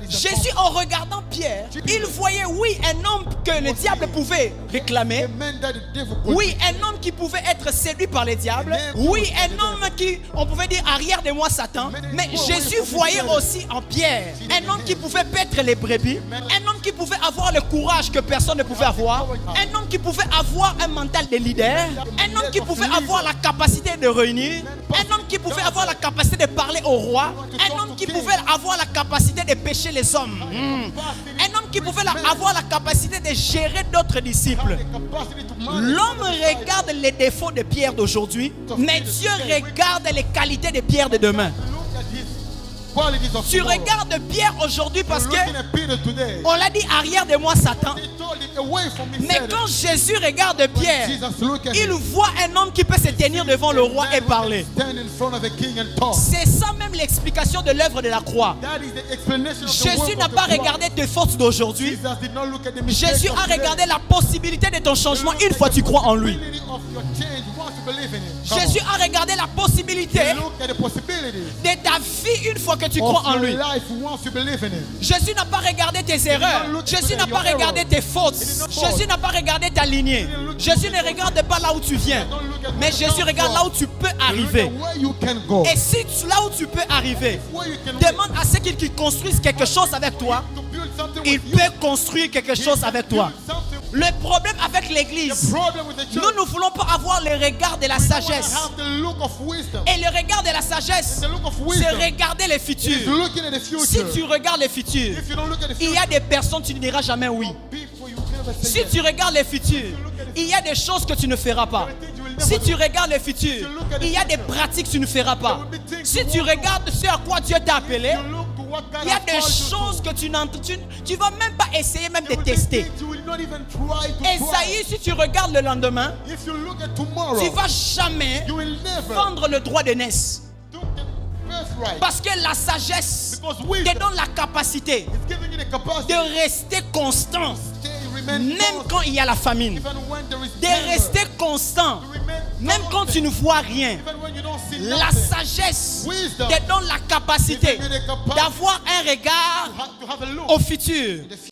Jésus, en regardant Pierre, il voyait, oui, un homme que le diable pouvait réclamer. Oui, un homme qui pouvait être séduit par le diable. Oui, un homme qui, on pouvait dire, arrière de moi Satan. Mais Jésus voyait aussi en Pierre un homme qui pouvait paître les brebis. Un homme qui pouvait avoir le courage que personne ne pouvait avoir. Un homme qui pouvait avoir un mental de leader. Un homme qui pouvait avoir la capacité de réunir. Un homme qui pouvait avoir la capacité de parler au roi. Un homme qui pouvait avoir la capacité de pécher les hommes. Un homme qui pouvait avoir la capacité de gérer d'autres disciples. L'homme regarde les défauts de Pierre d'aujourd'hui, mais Dieu regarde les qualités de Pierre de demain. Tu regardes Pierre aujourd'hui parce que on l'a dit, arrière de moi Satan. Mais quand Jésus regarde Pierre, il voit un homme qui peut se tenir devant le roi et parler. C'est ça même l'explication de l'œuvre de la croix. Jésus n'a pas regardé tes forces d'aujourd'hui. Jésus a regardé la possibilité de ton changement une fois que tu crois en lui. Jésus a regardé la possibilité de ta vie une fois que tu crois en lui. Jésus n'a pas regardé tes erreurs. Jésus n'a pas regardé tes fautes. Jésus n'a pas regardé ta lignée. Jésus ne regarde pas là où tu viens. Mais Jésus regarde là où tu peux arriver. Et si là où tu peux arriver, demande à ceux qui construisent quelque chose avec toi. Il peut construire quelque chose avec toi. Le problème avec l'église, nous ne voulons pas avoir le regard de la sagesse. Et le regard de la sagesse, c'est regarder le futur. Si tu regardes le futur, il y a des personnes que tu ne diras jamais oui. Si tu regardes le futur, il y a des choses que tu ne feras pas. Si tu regardes le futur, il y a des pratiques que tu ne feras pas. Si tu regardes ce à quoi Dieu t'a appelé, il y a des choses que tu ne vas même pas essayer même de tester. Esaïe, si tu regardes le lendemain, tu ne vas jamais vendre le droit de naissance. Parce que la sagesse te donne la capacité de rester constant. Même quand il y a la famine, de rester constant, même quand tu ne vois rien. La sagesse te donne la capacité d'avoir un regard au futur.